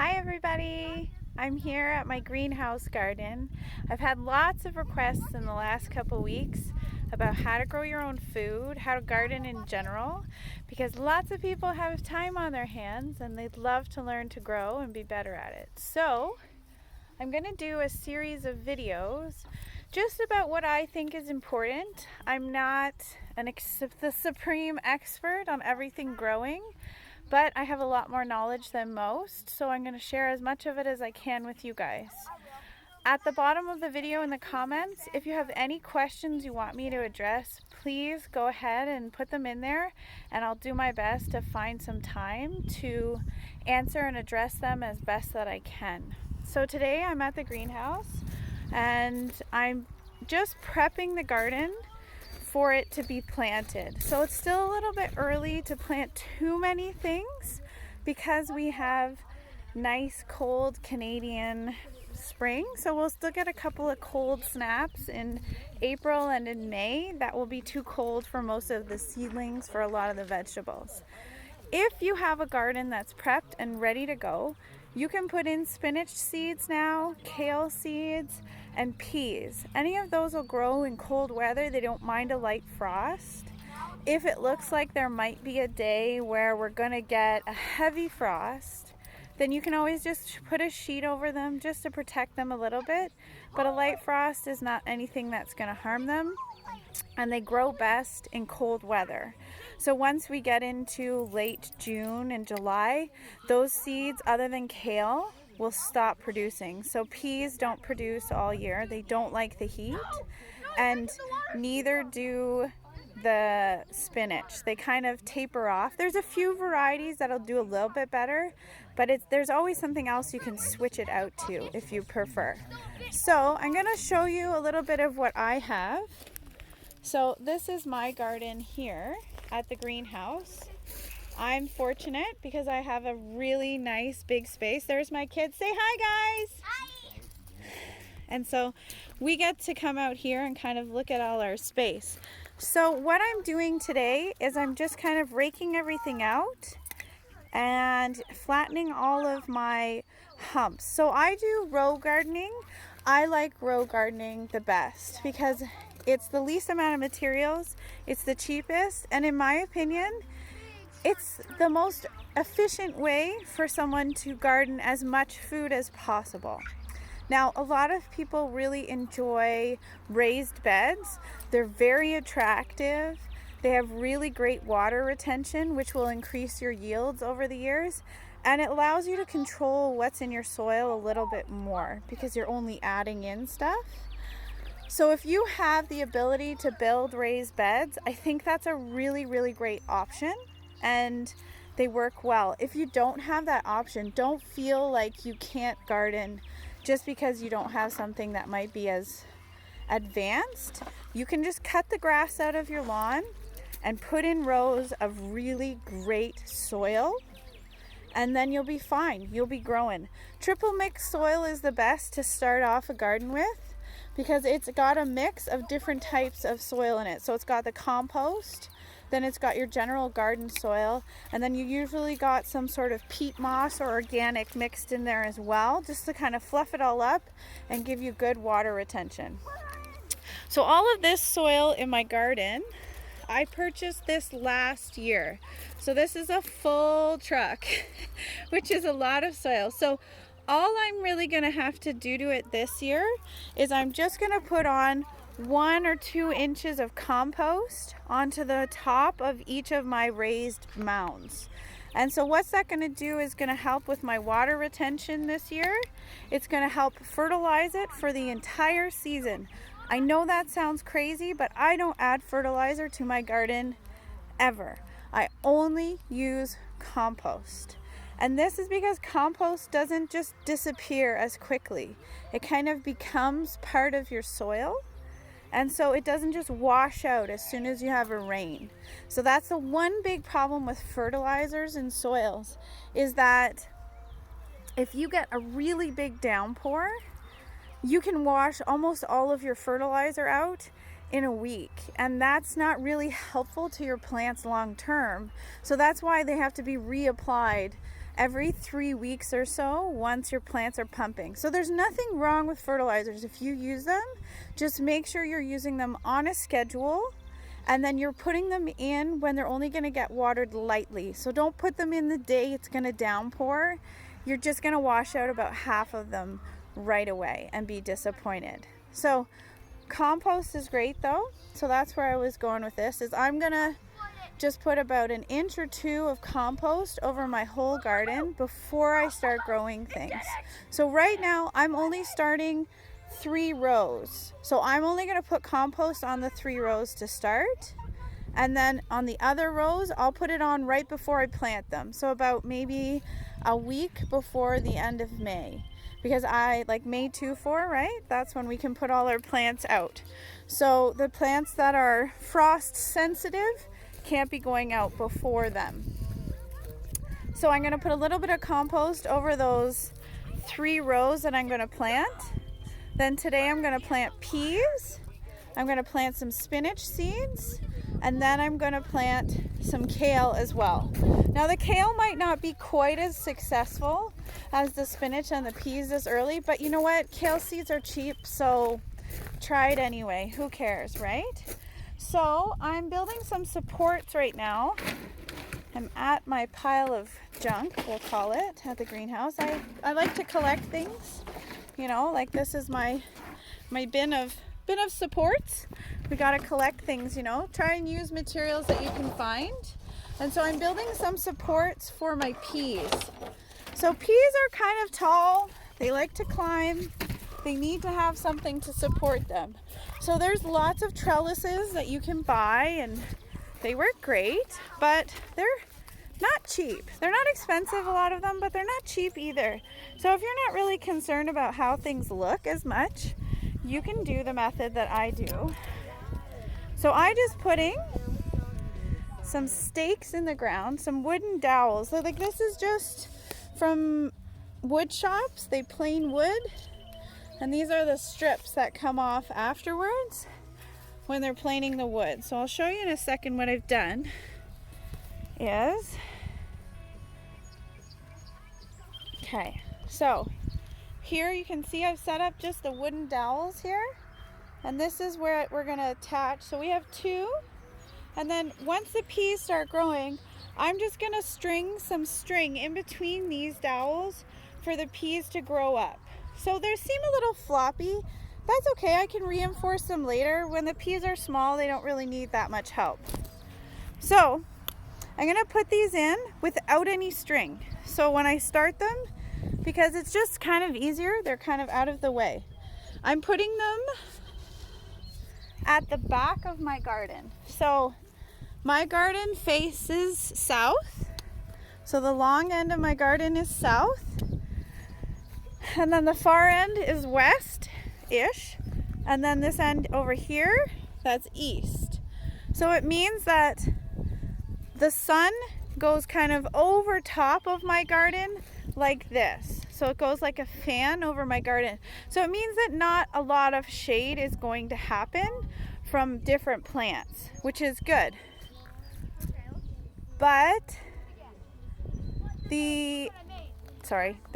Hi everybody! I'm here at my greenhouse garden. I've had lots of requests in the last couple weeks about how to grow your own food, how to garden in general, because lots of people have time on their hands and they'd love to learn to grow and be better at it. So I'm going to do a series of videos just about what I think is important. I'm not the supreme expert on everything growing, but I have a lot more knowledge than most, so I'm going to share as much of it as I can with you guys. At the bottom of the video in the comments, if you have any questions you want me to address, please go ahead and put them in there, and I'll do my best to find some time to answer and address them as best that I can. So today I'm at the greenhouse, and I'm just prepping the garden for it to be planted. So it's still a little bit early to plant too many things because we have nice cold Canadian spring. So we'll still get a couple of cold snaps in April and in May. That will be too cold for most of the seedlings for a lot of the vegetables. If you have a garden that's prepped and ready to go, you can put in spinach seeds now, kale seeds, and peas. Any of those will grow in cold weather. They don't mind a light frost. If it looks like there might be a day where we're gonna get a heavy frost, then you can always just put a sheet over them just to protect them a little bit. But a light frost is not anything that's gonna harm them, and they grow best in cold weather. So once we get into late June and July, those seeds, other than kale, will stop producing. So peas don't produce all year. They don't like the heat, and neither do the spinach. They kind of taper off. There's a few varieties that'll do a little bit better, but there's always something else you can switch it out to if you prefer. So I'm going to show you a little bit of what I have. So this is my garden here at the greenhouse. I'm fortunate because I have a really nice big space. There's my kids. Say hi, guys. Hi. And so we get to come out here and kind of look at all our space. So what I'm doing today is I'm just kind of raking everything out and flattening all of my humps. So I do row gardening. I like row gardening the best because it's the least amount of materials, it's the cheapest, and in my opinion, it's the most efficient way for someone to garden as much food as possible. Now, a lot of people really enjoy raised beds. They're very attractive. They have really great water retention, which will increase your yields over the years. And it allows you to control what's in your soil a little bit more because you're only adding in stuff. So if you have the ability to build raised beds, I think that's a really, really great option, and they work well. If you don't have that option, don't feel like you can't garden just because you don't have something that might be as advanced. You can just cut the grass out of your lawn and put in rows of really great soil, and then you'll be fine. You'll be growing. Triple mix soil is the best to start off a garden with because it's got a mix of different types of soil in it. So it's got the compost, then it's got your general garden soil, and then you usually got some sort of peat moss or organic mixed in there as well, just to kind of fluff it all up and give you good water retention. So all of this soil in my garden, I purchased this last year. So this is a full truck, which is a lot of soil. So all I'm really gonna have to do to it this year is I'm just gonna put on 1 or 2 inches of compost onto the top of each of my raised mounds. And so what's that going to do is going to help with my water retention this year. It's going to help fertilize it for the entire season. I know that sounds crazy, but I don't add fertilizer to my garden ever. I only use compost. And this is because compost doesn't just disappear as quickly. It kind of becomes part of your soil. And so it doesn't just wash out as soon as you have a rain. So that's the one big problem with fertilizers in soils, is that if you get a really big downpour, you can wash almost all of your fertilizer out in a week, and that's not really helpful to your plants long term. So that's why they have to be reapplied every 3 weeks or so once your plants are pumping. So there's nothing wrong with fertilizers if you use them. Just make sure you're using them on a schedule, and then you're putting them in when they're only going to get watered lightly. So don't put them in the day it's going to downpour. You're just going to wash out about half of them right away and be disappointed. So compost is great though. So that's where I was going with this, is I'm going to just put about 1 inch or 2 of compost over my whole garden before I start growing things. So right now I'm only starting 3 rows. So I'm only going to put compost on the 3 rows to start. And then on the other rows, I'll put it on right before I plant them. So about maybe a week before the end of May. Because I like May 2-4, right? That's when we can put all our plants out. So the plants that are frost sensitive can't be going out before them. So I'm going to put a little bit of compost over those 3 rows that I'm going to plant. Then today I'm going to plant peas. I'm going to plant some spinach seeds, and then I'm going to plant some kale as well. Now the kale might not be quite as successful as the spinach and the peas this early, but you know what? Kale seeds are cheap, so try it anyway. Who cares, right? So I'm building some supports right now. I'm at my pile of junk, we'll call it, at the greenhouse. I like to collect things, you know, like this is my bin of supports. We got to collect things, you know, try and use materials that you can find. And so I'm building some supports for my peas. So peas are kind of tall, they like to climb, they need to have something to support them. So there's lots of trellises that you can buy, and they work great, but they're not cheap. They're not expensive, a lot of them, but they're not cheap either. So if you're not really concerned about how things look as much, you can do the method that I do. So I just putting some stakes in the ground, some wooden dowels. So like this is just from wood shops, they plane wood. And these are the strips that come off afterwards when they're planing the wood. So I'll show you in a second what I've done is, okay, so here you can see I've set up just the wooden dowels here, and this is where we're going to attach. So we have 2, and then once the peas start growing, I'm just going to string some string in between these dowels for the peas to grow up. So they seem a little floppy. That's okay, I can reinforce them later. When the peas are small, they don't really need that much help. So I'm going to put these in without any string. So when I start them, because it's just kind of easier, they're kind of out of the way. I'm putting them at the back of my garden. So my garden faces south. So the long end of my garden is south. And then the far end is west-ish. And then this end over here, that's east. So it means that the sun goes kind of over top of my garden like this. So it goes like a fan over my garden. So it means that not a lot of shade is going to happen from different plants, which is good. But the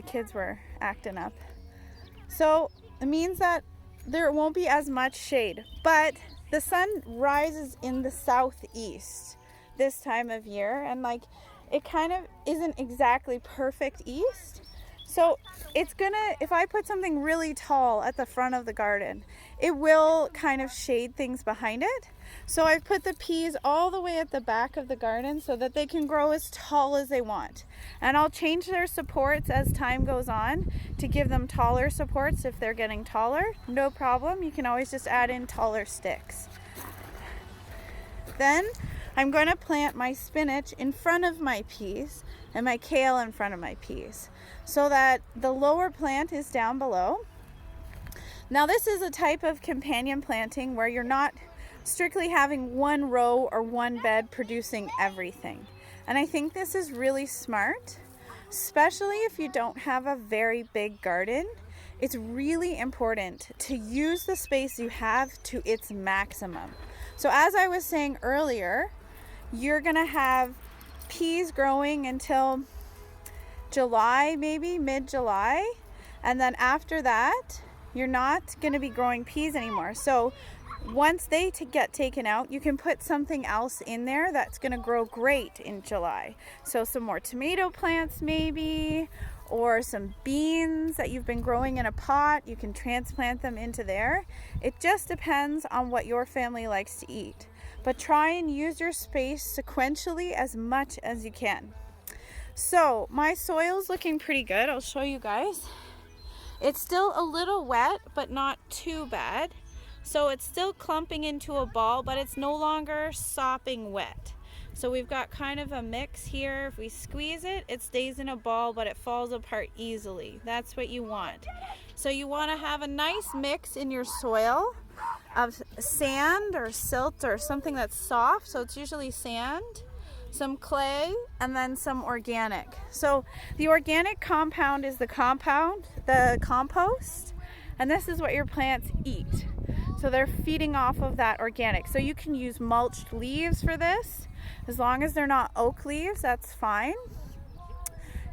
kids were acting up. So it means that there won't be as much shade, but the sun rises in the southeast this time of year, and like it kind of isn't exactly perfect east. So it's gonna, if I put something really tall at the front of the garden, it will kind of shade things behind it. So I've put the peas all the way at the back of the garden so that they can grow as tall as they want. And I'll change their supports as time goes on to give them taller supports if they're getting taller. No problem, you can always just add in taller sticks. Then I'm going to plant my spinach in front of my peas and my kale in front of my peas so that the lower plant is down below. Now this is a type of companion planting where you're not strictly having one row or one bed producing everything. And I think this is really smart, especially if you don't have a very big garden. It's really important to use the space you have to its maximum. So as I was saying earlier, you're gonna have peas growing until July, maybe mid-July. And then after that, you're not going to be growing peas anymore. So once they get taken out, you can put something else in there that's going to grow great in July. So some more tomato plants maybe, or some beans that you've been growing in a pot. You can transplant them into there. It just depends on what your family likes to eat. But try and use your space sequentially as much as you can. So my soil's looking pretty good. I'll show you guys. It's still a little wet, but not too bad. So it's still clumping into a ball, but it's no longer sopping wet. So we've got kind of a mix here. If we squeeze it, it stays in a ball, but it falls apart easily. That's what you want. So you want to have a nice mix in your soil of sand or silt or something that's soft. So it's usually sand, some clay, and then some organic. So the organic compound is the compost, and this is what your plants eat. So they're feeding off of that organic. So you can use mulched leaves for this. As long as they're not oak leaves, that's fine.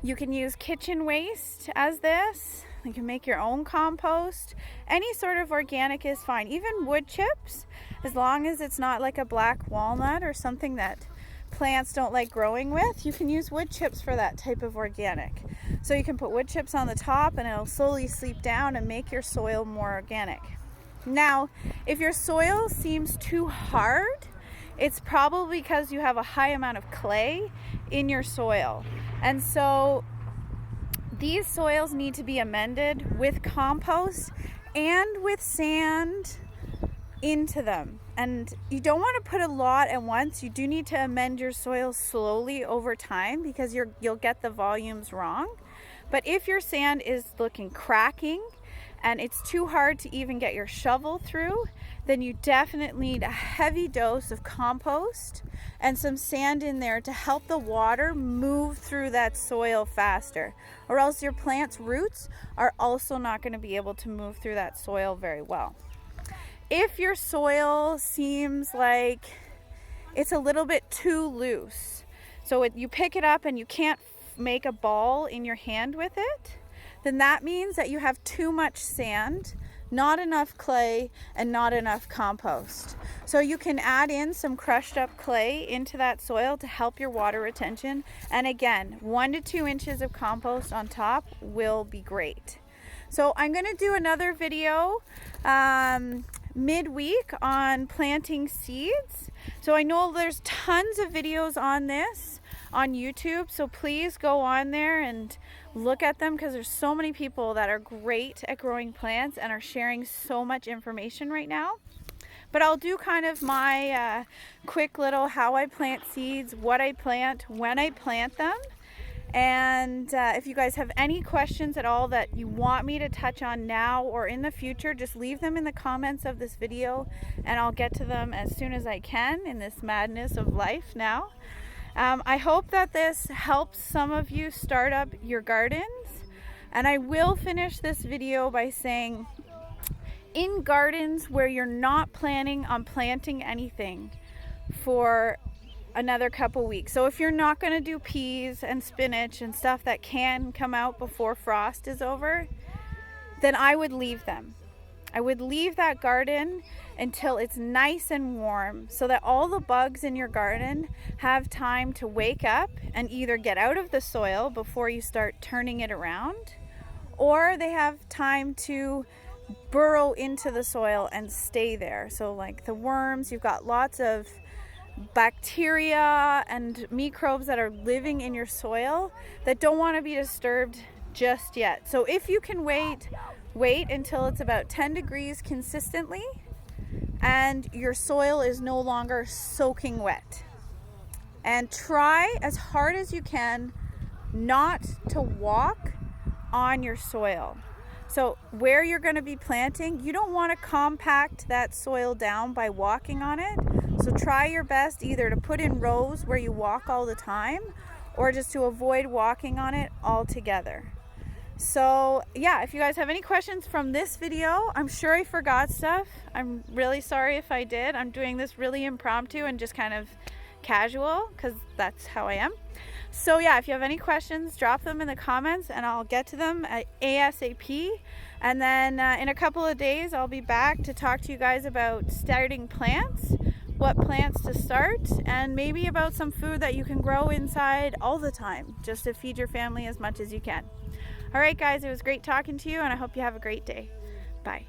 You can use kitchen waste as this. You can make your own compost. Any sort of organic is fine. Even wood chips, as long as it's not like a black walnut or something that plants don't like growing with, you can use wood chips for that type of organic. So you can put wood chips on the top and it'll slowly seep down and make your soil more organic. Now, if your soil seems too hard, it's probably because you have a high amount of clay in your soil. And so these soils need to be amended with compost and with sand into them. And you don't want to put a lot at once. You do need to amend your soil slowly over time because you'll get the volumes wrong. But if your sand is looking cracking and it's too hard to even get your shovel through, then you definitely need a heavy dose of compost and some sand in there to help the water move through that soil faster, or else your plant's roots are also not going to be able to move through that soil very well. If your soil seems like it's a little bit too loose, so you pick it up and you can't make a ball in your hand with it, then that means that you have too much sand, not enough clay, and not enough compost. So you can add in some crushed up clay into that soil to help your water retention. And again, 1 to 2 inches of compost on top will be great. So I'm going to do another video midweek on planting seeds. So I know there's tons of videos on this on YouTube, so please go on there and look at them because there's so many people that are great at growing plants and are sharing so much information right now. But I'll do kind of my quick little how I plant seeds, what I plant, when I plant them. And if you guys have any questions at all that you want me to touch on now or in the future, just leave them in the comments of this video and I'll get to them as soon as I can in this madness of life now. I hope that this helps some of you start up your gardens. And I will finish this video by saying, in gardens where you're not planning on planting anything for another couple weeks. So if you're not going to do peas and spinach and stuff that can come out before frost is over, then I would leave them. I would leave that garden until it's nice and warm so that all the bugs in your garden have time to wake up and either get out of the soil before you start turning it around, or they have time to burrow into the soil and stay there. So like the worms, you've got lots of bacteria and microbes that are living in your soil that don't want to be disturbed just yet. So if you can wait until it's about 10 degrees consistently and your soil is no longer soaking wet. And try as hard as you can not to walk on your soil. So where you're going to be planting, you don't want to compact that soil down by walking on it. So try your best either to put in rows where you walk all the time or just to avoid walking on it altogether. So yeah, if you guys have any questions from this video, I'm sure I forgot stuff. I'm really sorry if I did. I'm doing this really impromptu and just kind of casual because that's how I am. So yeah, if you have any questions, drop them in the comments and I'll get to them at ASAP. And then in a couple of days, I'll be back to talk to you guys about starting plants, what plants to start, and maybe about some food that you can grow inside all the time, just to feed your family as much as you can. All right, guys, it was great talking to you, and I hope you have a great day. Bye.